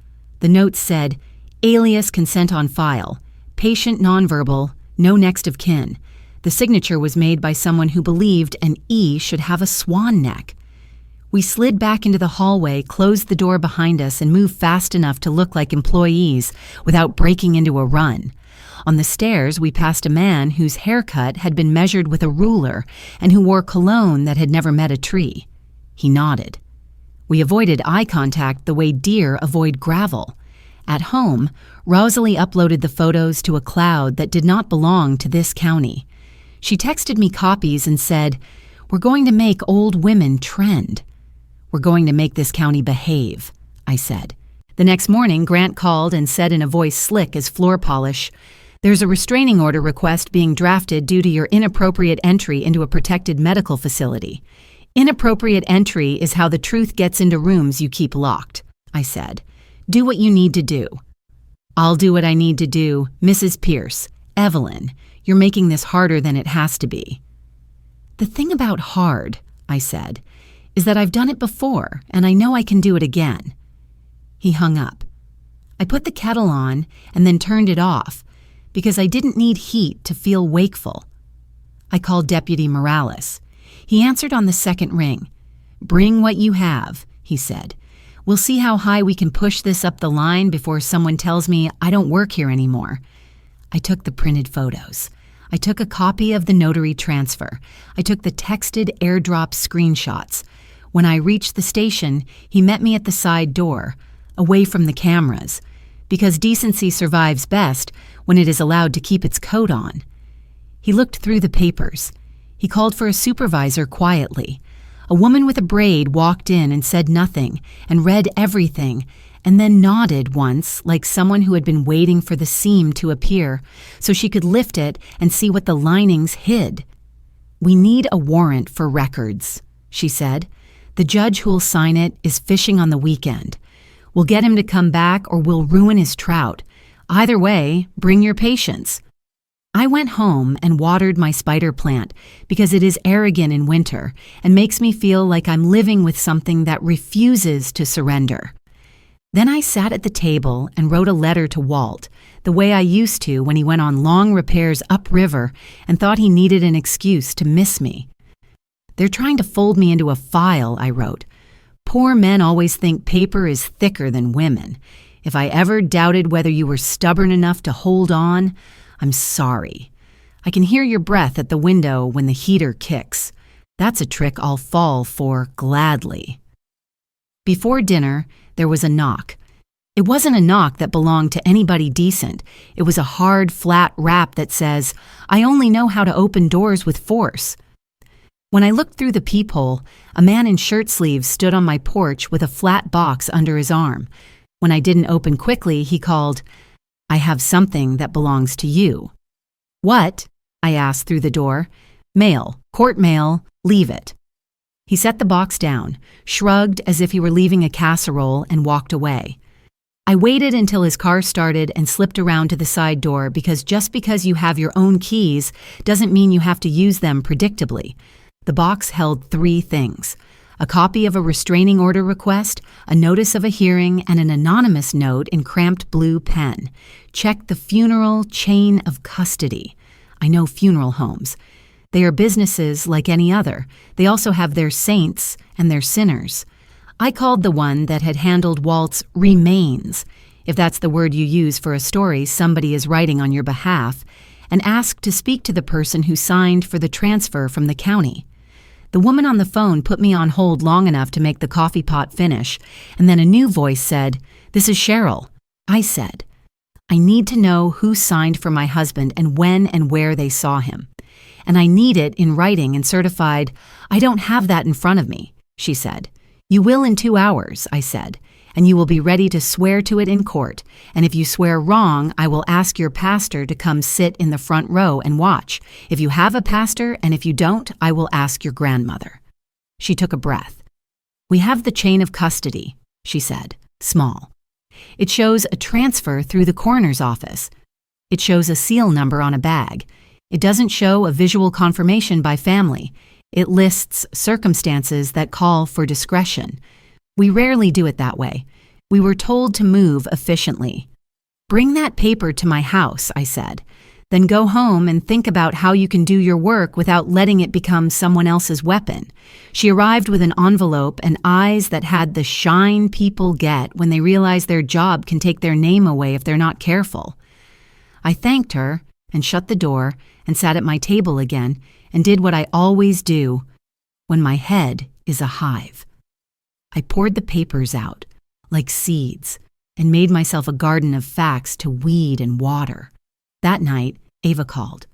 The note said, "Alias consent on file. Patient nonverbal, no next of kin." The signature was made by someone who believed an E should have a swan neck. We slid back into the hallway, closed the door behind us, and moved fast enough to look like employees without breaking into a run. On the stairs, we passed a man whose haircut had been measured with a ruler and who wore cologne that had never met a tree. He nodded. We avoided eye contact the way deer avoid gravel. At home, Rosalie uploaded the photos to a cloud that did not belong to this county. She texted me copies and said, "We're going to make old women trend." "We're going to make this county behave," I said. The next morning, Grant called and said in a voice slick as floor polish, "There's a restraining order request being drafted due to your inappropriate entry into a protected medical facility." "Inappropriate entry is how the truth gets into rooms you keep locked," I said. "Do what you need to do." "I'll do what I need to do. Mrs. Pierce, Evelyn, you're making this harder than it has to be." "The thing about hard," I said, "is that I've done it before and I know I can do it again." He hung up. I put the kettle on and then turned it off because I didn't need heat to feel wakeful. I called Deputy Morales. He answered on the second ring. "Bring what you have," he said. "We'll see how high we can push this up the line before someone tells me I don't work here anymore." I took the printed photos. I took a copy of the notary transfer. I took the texted airdrop screenshots. When I reached the station, he met me at the side door, away from the cameras, because decency survives best when it is allowed to keep its coat on. He looked through the papers. He called for a supervisor quietly. A woman with a braid walked in and said nothing and read everything, and then nodded once like someone who had been waiting for the seam to appear so she could lift it and see what the linings hid. "We need a warrant for records," she said. "The judge who'll sign it is fishing on the weekend. We'll get him to come back or we'll ruin his trout. Either way, bring your patience." I went home and watered my spider plant because it is arrogant in winter and makes me feel like I'm living with something that refuses to surrender. Then I sat at the table and wrote a letter to Walt, the way I used to when he went on long repairs upriver and thought he needed an excuse to miss me. "They're trying to fold me into a file," I wrote. "Poor men always think paper is thicker than women. If I ever doubted whether you were stubborn enough to hold on, I'm sorry. I can hear your breath at the window when the heater kicks. That's a trick I'll fall for gladly." Before dinner, there was a knock. It wasn't a knock that belonged to anybody decent. It was a hard, flat rap that says, "I only know how to open doors with force." When I looked through the peephole, a man in shirt sleeves stood on my porch with a flat box under his arm. When I didn't open quickly, he called, "I have something that belongs to you." "What?" I asked through the door. "Mail, court mail, leave it." He set the box down, shrugged as if he were leaving a casserole, and walked away. I waited until his car started and slipped around to the side door because just because you have your own keys doesn't mean you have to use them predictably. The box held 3 things: a copy of a restraining order request, a notice of a hearing, and an anonymous note in cramped blue pen. Check the funeral chain of custody. I know funeral homes. They are businesses like any other. They also have their saints and their sinners. I called the one that had handled Walt's remains, if that's the word you use for a story somebody is writing on your behalf, and asked to speak to the person who signed for the transfer from the county. The woman on the phone put me on hold long enough to make the coffee pot finish, and then a new voice said, "This is Cheryl." I said, "I need to know who signed for my husband and when and where they saw him. And I need it in writing and certified." "I don't have that in front of me," she said. "You will in 2 hours," I said, "and you will be ready to swear to it in court. And if you swear wrong, I will ask your pastor to come sit in the front row and watch. If you have a pastor, and if you don't, I will ask your grandmother." She took a breath. "We have the chain of custody," she said, small. "It shows a transfer through the coroner's office. It shows a seal number on a bag. It doesn't show a visual confirmation by family. It lists circumstances that call for discretion. We rarely do it that way. We were told to move efficiently. Bring that paper to my house, I said. Then go home and think about how you can do your work without letting it become someone else's weapon. She arrived with an envelope and eyes that had the shine people get when they realize their job can take their name away if they're not careful. I thanked her and shut the door and sat at my table again and did what I always do when my head is a hive. I poured the papers out like seeds and made myself a garden of facts to weed and water. That night, Ava called.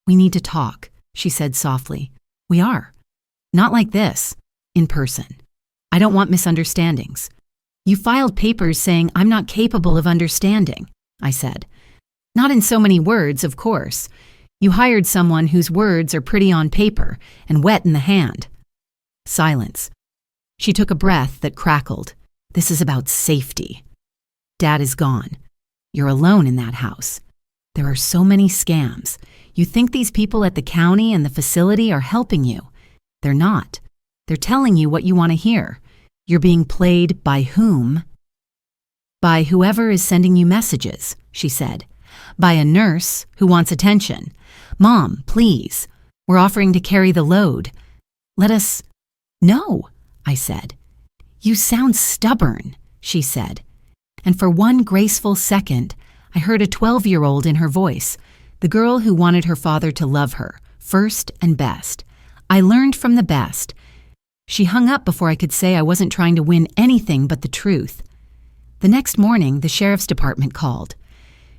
"We need to talk," she said softly. "We are. Not like this, in person. I don't want misunderstandings." "You filed papers saying I'm not capable of understanding," I said. "Not in so many words, of course. You hired someone whose words are pretty on paper and wet in the hand." Silence. She took a breath that crackled. "This is about safety. Dad is gone. You're alone in that house. There are so many scams. You think these people at the county and the facility are helping you. They're not. They're telling you what you want to hear. You're being played by whom?" "By whoever is sending you messages," she said. "By a nurse who wants attention. Mom, please. We're offering to carry the load. Let us—" "No," I said. "You sound stubborn," she said. And for one graceful second, I heard a 12-year-old in her voice, the girl who wanted her father to love her, first and best. I learned from the best. She hung up before I could say I wasn't trying to win anything but the truth. The next morning, the sheriff's department called.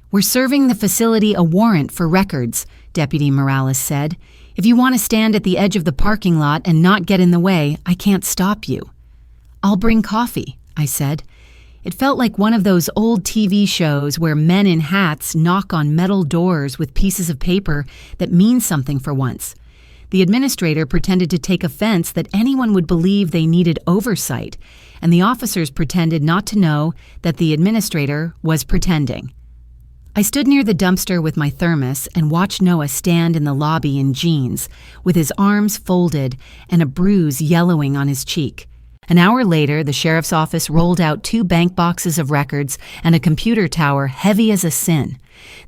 "We're serving the facility a warrant for records," Deputy Morales said. "If you want to stand at the edge of the parking lot and not get in the way, I can't stop you." "I'll bring coffee," I said. It felt like one of those old TV shows where men in hats knock on metal doors with pieces of paper that mean something for once. The administrator pretended to take offense that anyone would believe they needed oversight, and the officers pretended not to know that the administrator was pretending. I stood near the dumpster with my thermos and watched Noah stand in the lobby in jeans, with his arms folded and a bruise yellowing on his cheek. An hour later, the sheriff's office rolled out 2 bank boxes of records and a computer tower heavy as a sin.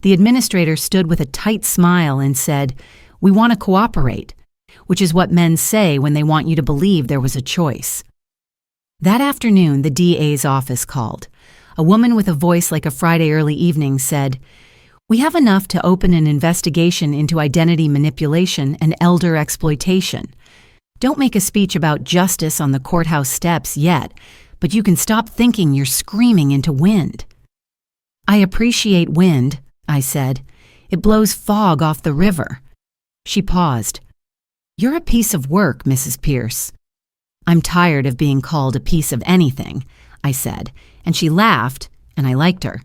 The administrator stood with a tight smile and said, "We want to cooperate," which is what men say when they want you to believe there was a choice. That afternoon, the DA's office called. A woman with a voice like a Friday early evening said, "We have enough to open an investigation into identity manipulation and elder exploitation. Don't make a speech about justice on the courthouse steps yet, but you can stop thinking you're screaming into wind." "I appreciate wind," I said. "It blows fog off the river." She paused. "You're a piece of work, Mrs. Pierce." "I'm tired of being called a piece of anything," I said, and she laughed, and I liked her.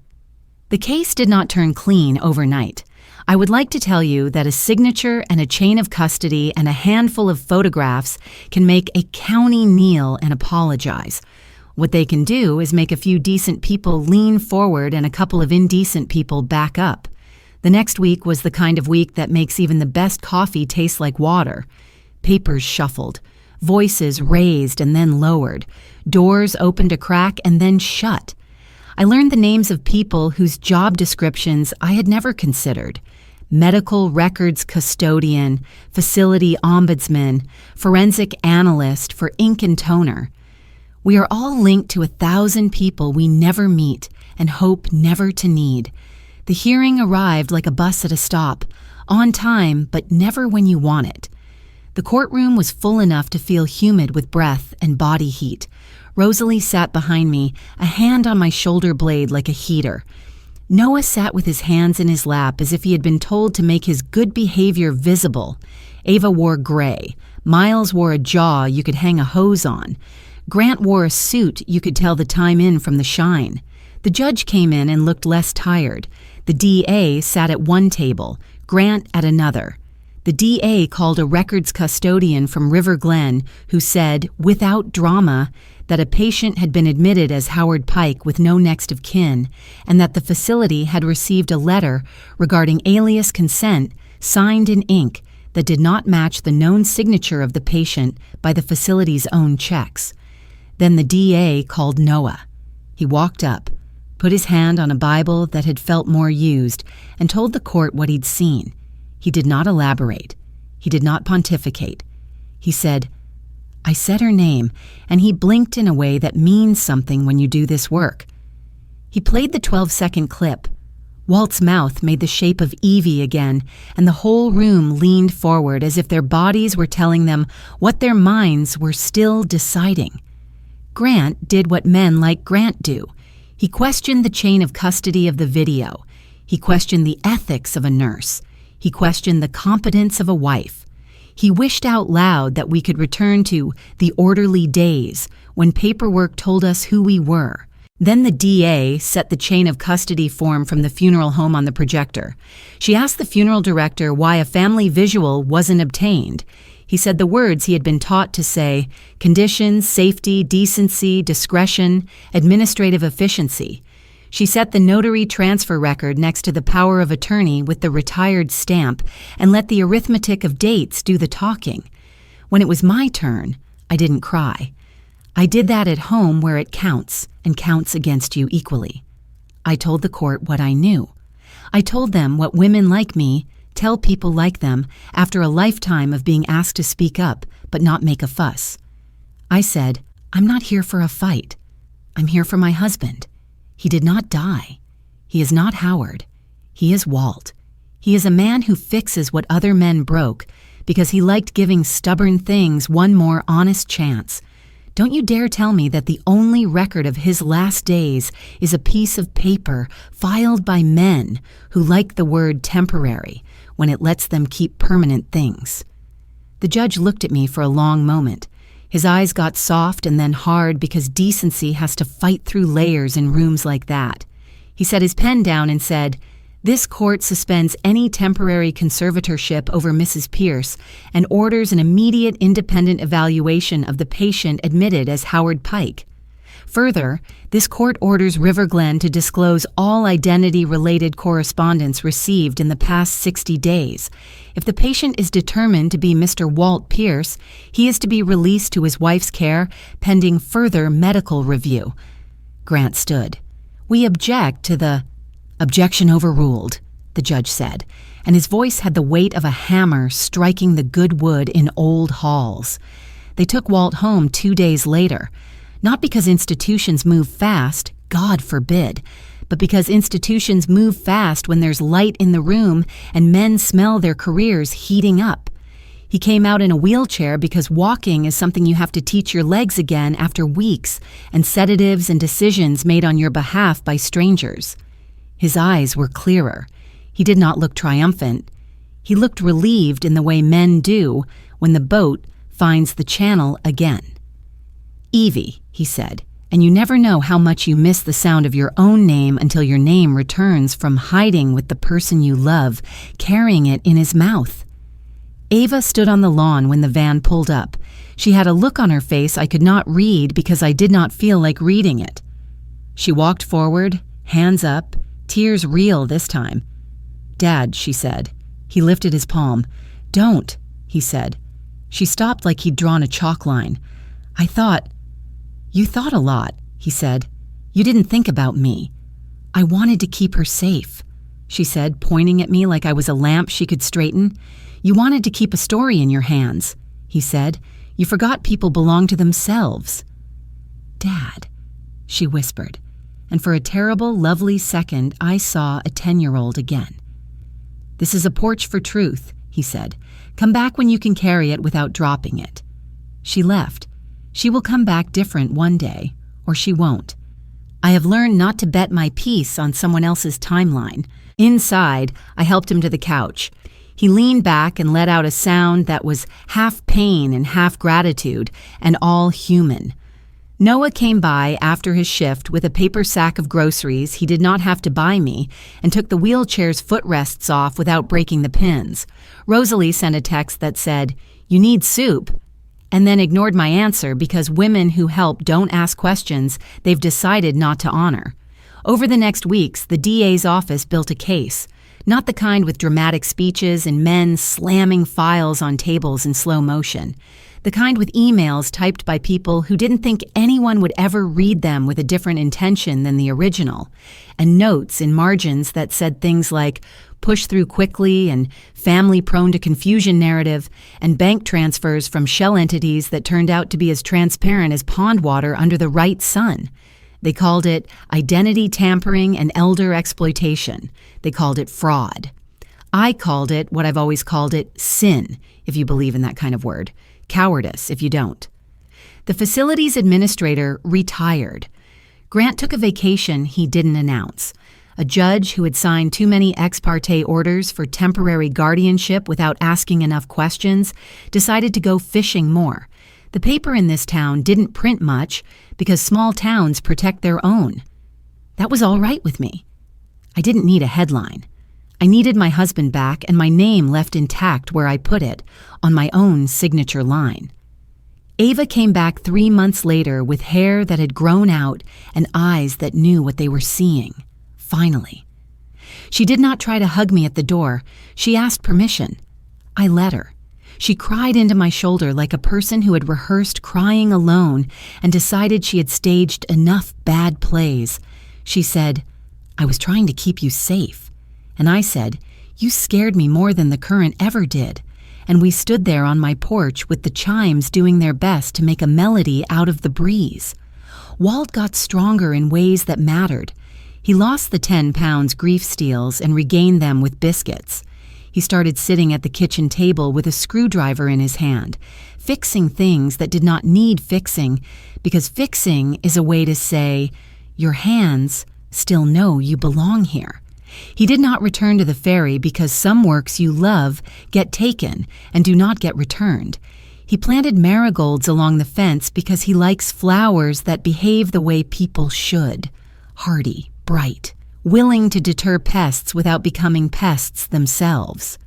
The case did not turn clean overnight. I would like to tell you that a signature and a chain of custody and a handful of photographs can make a county kneel and apologize. What they can do is make a few decent people lean forward and a couple of indecent people back up. The next week was the kind of week that makes even the best coffee taste like water. Papers shuffled, voices raised and then lowered, doors opened a crack and then shut. I learned the names of people whose job descriptions I had never considered. Medical records custodian, facility ombudsman, forensic analyst for ink and toner. We are all linked to 1,000 people we never meet and hope never to need. The hearing arrived like a bus at a stop, on time but never when you want it. The courtroom was full enough to feel humid with breath and body heat. Rosalie sat behind me, a hand on my shoulder blade like a heater. Noah sat with his hands in his lap as if he had been told to make his good behavior visible. Ava wore gray. Miles wore a jaw you could hang a hose on. Grant wore a suit you could tell the time in from the shine. The judge came in and looked less tired. The DA sat at one table, Grant at another. The DA called a records custodian from River Glen who said, without drama, that a patient had been admitted as Howard Pike with no next of kin, and that the facility had received a letter regarding alias consent signed in ink that did not match the known signature of the patient by the facility's own checks. Then the DA called Noah. He walked up, put his hand on a Bible that had felt more used, and told the court what he'd seen. He did not elaborate. He did not pontificate. He said, "I said her name," and he blinked in a way that means something when you do this work. He played the 12-second clip. Walt's mouth made the shape of Evie again, and the whole room leaned forward as if their bodies were telling them what their minds were still deciding. Grant did what men like Grant do. He questioned the chain of custody of the video. He questioned the ethics of a nurse. He questioned the competence of a wife. He wished out loud that we could return to the orderly days when paperwork told us who we were. Then the DA set the chain of custody form from the funeral home on the projector. She asked the funeral director why a family visual wasn't obtained. He said the words he had been taught to say: conditions, safety, decency, discretion, administrative efficiency. She set the notary transfer record next to the power of attorney with the retired stamp and let the arithmetic of dates do the talking. When it was my turn, I didn't cry. I did that at home where it counts and counts against you equally. I told the court what I knew. I told them what women like me tell people like them after a lifetime of being asked to speak up but not make a fuss. I said, "I'm not here for a fight. I'm here for my husband. He did not die. He is not Howard. He is Walt. He is a man who fixes what other men broke because he liked giving stubborn things one more honest chance. Don't you dare tell me that the only record of his last days is a piece of paper filed by men who like the word temporary when it lets them keep permanent things." The judge looked at me for a long moment. His eyes got soft and then hard because decency has to fight through layers in rooms like that. He set his pen down and said, "This court suspends any temporary conservatorship over Mrs. Pierce and orders an immediate independent evaluation of the patient admitted as Howard Pike. Further, this court orders River Glen to disclose all identity-related correspondence received in the past 60 days. If the patient is determined to be Mr. Walt Pierce, he is to be released to his wife's care pending further medical review." Grant stood. "We object to the—" "Objection overruled," the judge said, and his voice had the weight of a hammer striking the good wood in old halls. They took Walt home 2 days later. Not because institutions move fast, God forbid, but because institutions move fast when there's light in the room and men smell their careers heating up. He came out in a wheelchair because walking is something you have to teach your legs again after weeks, and sedatives and decisions made on your behalf by strangers. His eyes were clearer. He did not look triumphant. He looked relieved in the way men do when the boat finds the channel again. "Evie," he said, "and you never know how much you miss the sound of your own name until your name returns from hiding with the person you love, carrying it in his mouth." Ava stood on the lawn when the van pulled up. She had a look on her face I could not read because I did not feel like reading it. She walked forward, hands up, tears real this time. "Dad," she said. He lifted his palm. "Don't," he said. She stopped like he'd drawn a chalk line. "You thought a lot," he said. "You didn't think about me. I wanted to keep her safe," she said, pointing at me like I was a lamp she could straighten. "You wanted to keep a story in your hands," he said. "You forgot people belong to themselves." "Dad," she whispered, and for a terrible, lovely second I saw a 10-year-old again. "This is a porch for truth," he said. "Come back when you can carry it without dropping it." She left. She will come back different one day, or she won't. I have learned not to bet my peace on someone else's timeline. Inside, I helped him to the couch. He leaned back and let out a sound that was half pain and half gratitude, and all human. Noah came by after his shift with a paper sack of groceries he did not have to buy me and took the wheelchair's footrests off without breaking the pins. Rosalie sent a text that said, "You need soup," and then ignored my answer because women who help don't ask questions they've decided not to honor. Over the next weeks, the DA's office built a case. Not the kind with dramatic speeches and men slamming files on tables in slow motion. The kind with emails typed by people who didn't think anyone would ever read them with a different intention than the original, and notes in margins that said things like push through quickly and family prone to confusion narrative, and bank transfers from shell entities that turned out to be as transparent as pond water under the right sun. They called it identity tampering and elder exploitation. They called it fraud. I called it what I've always called it, sin, if you believe in that kind of word. Cowardice, if you don't. The facility's administrator retired. Grant took a vacation he didn't announce. A judge who had signed too many ex parte orders for temporary guardianship without asking enough questions decided to go fishing more. The paper in this town didn't print much because small towns protect their own. That was all right with me. I didn't need a headline. I needed my husband back and my name left intact where I put it, on my own signature line. Ava came back 3 months later with hair that had grown out and eyes that knew what they were seeing. Finally. She did not try to hug me at the door. She asked permission. I let her. She cried into my shoulder like a person who had rehearsed crying alone and decided she had staged enough bad plays. She said, "I was trying to keep you safe." And I said, "You scared me more than the current ever did." And we stood there on my porch with the chimes doing their best to make a melody out of the breeze. Walt got stronger in ways that mattered. He lost the 10 pounds grief steals and regained them with biscuits. He started sitting at the kitchen table with a screwdriver in his hand, fixing things that did not need fixing, because fixing is a way to say, your hands still know you belong here. He did not return to the ferry because some works you love get taken and do not get returned. He planted marigolds along the fence because he likes flowers that behave the way people should. Hardy, bright, willing to deter pests without becoming pests themselves.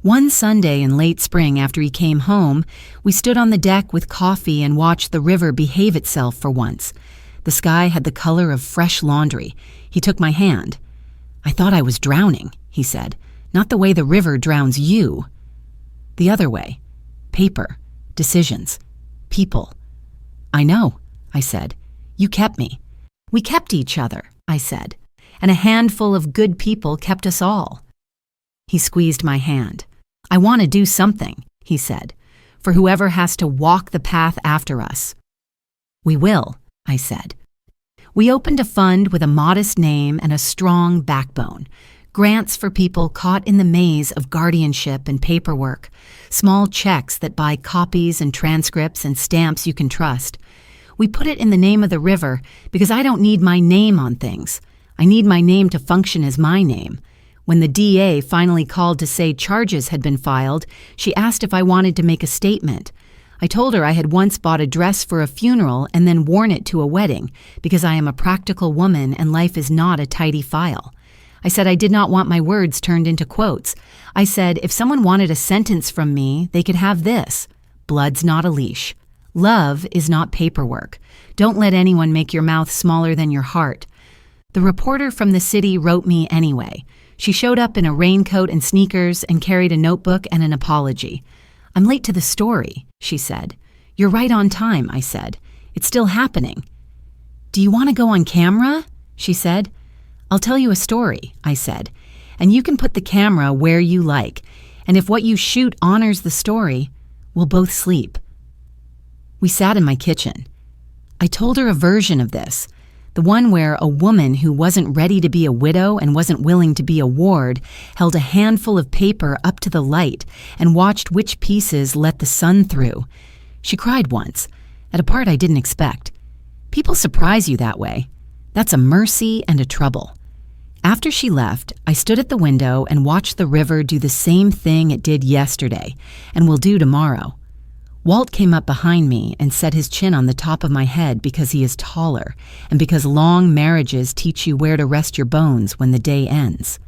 One Sunday in late spring after he came home, we stood on the deck with coffee and watched the river behave itself for once. The sky had the color of fresh laundry. He took my hand. "I thought I was drowning," he said. "Not the way the river drowns you." The other way. Paper. Decisions. People. "I know," I said. "You kept me." "We kept each other," I said. "And a handful of good people kept us all." He squeezed my hand. "I want to do something," he said, "for whoever has to walk the path after us." "We will," I said. We opened a fund with a modest name and a strong backbone. Grants for people caught in the maze of guardianship and paperwork. Small checks that buy copies and transcripts and stamps you can trust. We put it in the name of the river because I don't need my name on things. I need my name to function as my name. When the DA finally called to say charges had been filed, she asked if I wanted to make a statement. I told her I had once bought a dress for a funeral and then worn it to a wedding because I am a practical woman and life is not a tidy file. I said I did not want my words turned into quotes. I said if someone wanted a sentence from me, they could have this: blood's not a leash. Love is not paperwork. Don't let anyone make your mouth smaller than your heart. The reporter from the city wrote me anyway. She showed up in a raincoat and sneakers and carried a notebook and an apology. "I'm late to the story," she said. "You're right on time," I said. "It's still happening." "Do you want to go on camera?" she said. "I'll tell you a story," I said, "and you can put the camera where you like, and if what you shoot honors the story, we'll both sleep." We sat in my kitchen. I told her a version of this, the one where a woman who wasn't ready to be a widow and wasn't willing to be a ward held a handful of paper up to the light and watched which pieces let the sun through. She cried once, at a part I didn't expect. People surprise you that way. That's a mercy and a trouble. After she left, I stood at the window and watched the river do the same thing it did yesterday and will do tomorrow. Walt came up behind me and set his chin on the top of my head because he is taller and because long marriages teach you where to rest your bones when the day ends.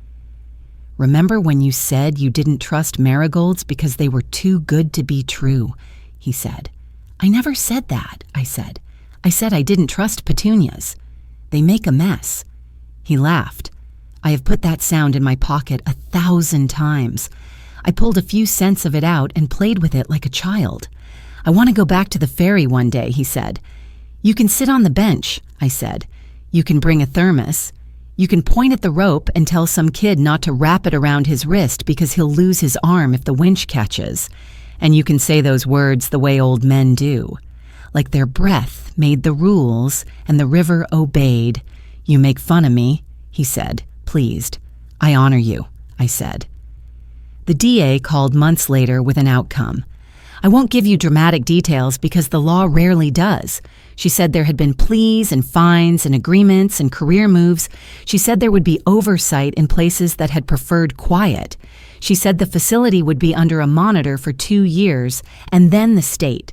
"Remember when you said you didn't trust marigolds because they were too good to be true?" he said. "I never said that," I said. "I said I didn't trust petunias. They make a mess." He laughed. I have put that sound in my pocket 1,000 times. I pulled a few cents of it out and played with it like a child. I want to go back to the ferry one day, he said. You can sit on the bench, I said. You can bring a thermos. You can point at the rope and tell some kid not to wrap it around his wrist because he'll lose his arm if the winch catches. And you can say those words the way old men do. Like their breath made the rules and the river obeyed. You make fun of me, he said, pleased. I honor you, I said. The DA called months later with an outcome. I won't give you dramatic details because the law rarely does. She said there had been pleas and fines and agreements and career moves. She said there would be oversight in places that had preferred quiet. She said the facility would be under a monitor for 2 years, and then the state.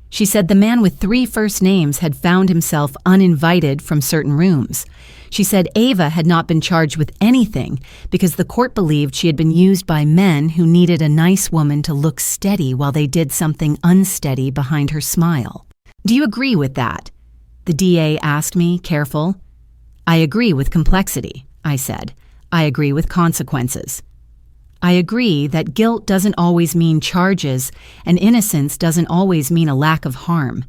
She said the man with 3 first names had found himself uninvited from certain rooms. She said Ava had not been charged with anything because the court believed she had been used by men who needed a nice woman to look steady while they did something unsteady behind her smile. Do you agree with that? The DA asked me, careful. I agree with complexity, I said. I agree with consequences. I agree that guilt doesn't always mean charges and innocence doesn't always mean a lack of harm.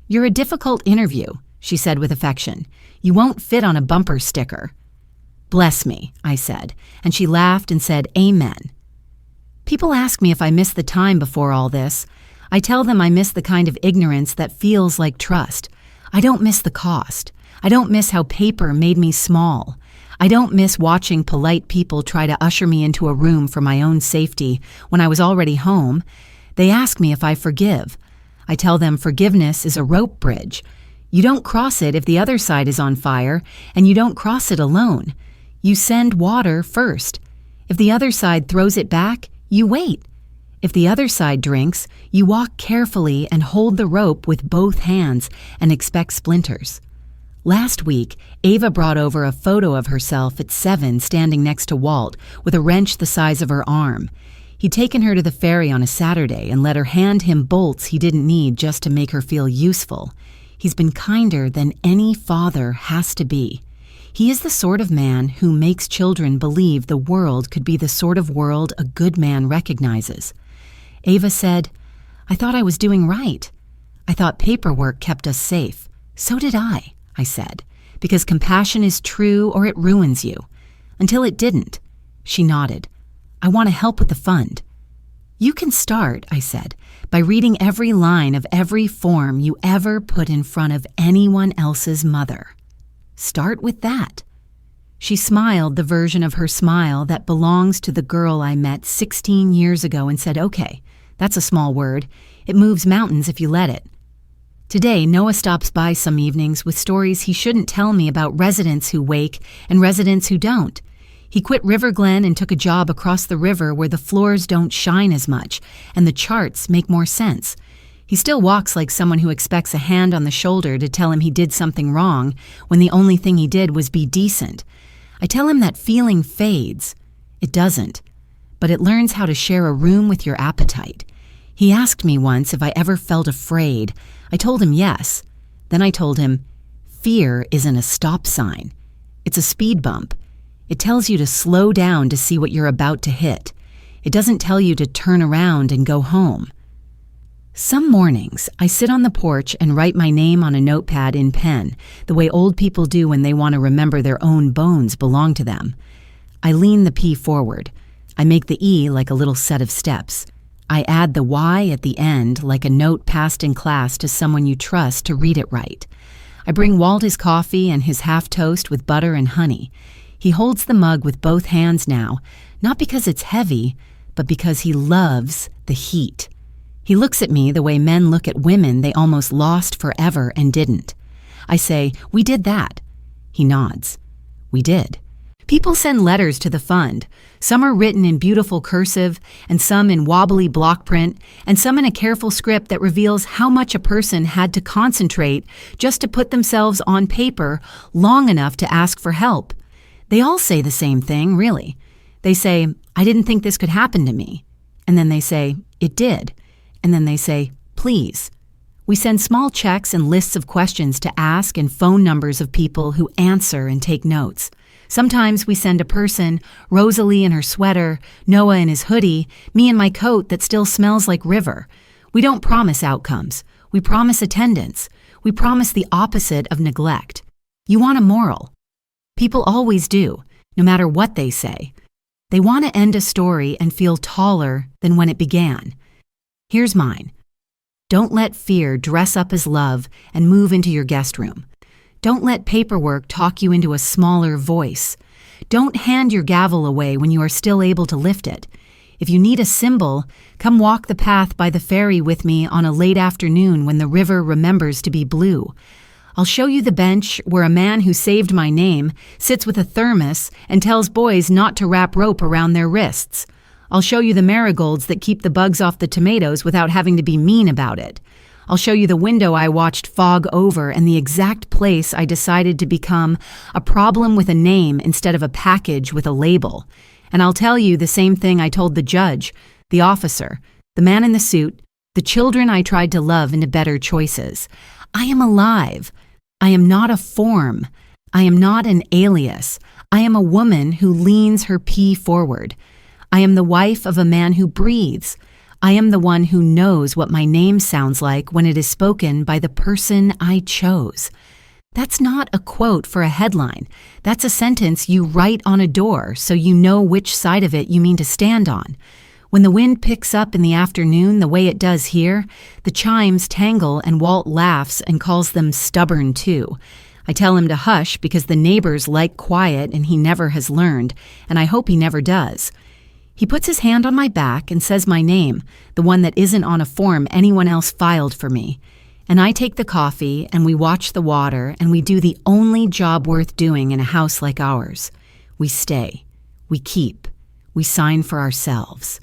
You're a difficult interview, she said with affection. You won't fit on a bumper sticker. Bless me, I said, and she laughed and said, Amen. People ask me if I miss the time before all this. I tell them I miss the kind of ignorance that feels like trust. I don't miss the cost. I don't miss how paper made me small. I don't miss watching polite people try to usher me into a room for my own safety when I was already home. They ask me if I forgive. I tell them forgiveness is a rope bridge. You don't cross it if the other side is on fire, and you don't cross it alone. You send water first. If the other side throws it back, you wait. If the other side drinks, you walk carefully and hold the rope with both hands and expect splinters. Last week, Ava brought over a photo of herself at 7 standing next to Walt with a wrench the size of her arm. He'd taken her to the ferry on a Saturday and let her hand him bolts he didn't need just to make her feel useful. He's been kinder than any father has to be. He is the sort of man who makes children believe the world could be the sort of world a good man recognizes. Ava said, I thought I was doing right. I thought paperwork kept us safe. So did I said, because compassion is true or it ruins you. Until it didn't. She nodded. I want to help with the fund. You can start, I said, by reading every line of every form you ever put in front of anyone else's mother. Start with that. She smiled the version of her smile that belongs to the girl I met 16 years ago and said, okay, that's a small word. It moves mountains if you let it. Today, Noah stops by some evenings with stories he shouldn't tell me about residents who wake and residents who don't. He quit River Glen and took a job across the river where the floors don't shine as much and the charts make more sense. He still walks like someone who expects a hand on the shoulder to tell him he did something wrong when the only thing he did was be decent. I tell him that feeling fades. It doesn't, but it learns how to share a room with your appetite. He asked me once if I ever felt afraid. I told him yes. Then I told him, fear isn't a stop sign. It's a speed bump. It tells you to slow down to see what you're about to hit. It doesn't tell you to turn around and go home. Some mornings, I sit on the porch and write my name on a notepad in pen, the way old people do when they want to remember their own bones belong to them. I lean the P forward. I make the E like a little set of steps. I add the Y at the end like a note passed in class to someone you trust to read it right. I bring Walt his coffee and his half toast with butter and honey. He holds the mug with both hands now, not because it's heavy, but because he loves the heat. He looks at me the way men look at women they almost lost forever and didn't. I say, we did that. He nods. We did. People send letters to the fund. Some are written in beautiful cursive, and some in wobbly block print, and some in a careful script that reveals how much a person had to concentrate just to put themselves on paper long enough to ask for help. They all say the same thing, really. They say, I didn't think this could happen to me. And then they say, it did. And then they say, please. We send small checks and lists of questions to ask and phone numbers of people who answer and take notes. Sometimes we send a person, Rosalie in her sweater, Noah in his hoodie, me in my coat that still smells like river. We don't promise outcomes. We promise attendance. We promise the opposite of neglect. You want a moral. People always do, no matter what they say. They want to end a story and feel taller than when it began. Here's mine. Don't let fear dress up as love and move into your guest room. Don't let paperwork talk you into a smaller voice. Don't hand your gavel away when you are still able to lift it. If you need a symbol, come walk the path by the ferry with me on a late afternoon when the river remembers to be blue. I'll show you the bench where a man who saved my name sits with a thermos and tells boys not to wrap rope around their wrists. I'll show you the marigolds that keep the bugs off the tomatoes without having to be mean about it. I'll show you the window I watched fog over and the exact place I decided to become a problem with a name instead of a package with a label. And I'll tell you the same thing I told the judge, the officer, the man in the suit, the children I tried to love into better choices. I am alive. I am not a form. I am not an alias. I am a woman who leans her pea forward. I am the wife of a man who breathes. I am the one who knows what my name sounds like when it is spoken by the person I chose. That's not a quote for a headline. That's a sentence you write on a door so you know which side of it you mean to stand on. When the wind picks up in the afternoon the way it does here, the chimes tangle and Walt laughs and calls them stubborn too. I tell him to hush because the neighbors like quiet and he never has learned, and I hope he never does. He puts his hand on my back and says my name, the one that isn't on a form anyone else filed for me. And I take the coffee and we watch the water and we do the only job worth doing in a house like ours. We stay. We keep. We sign for ourselves.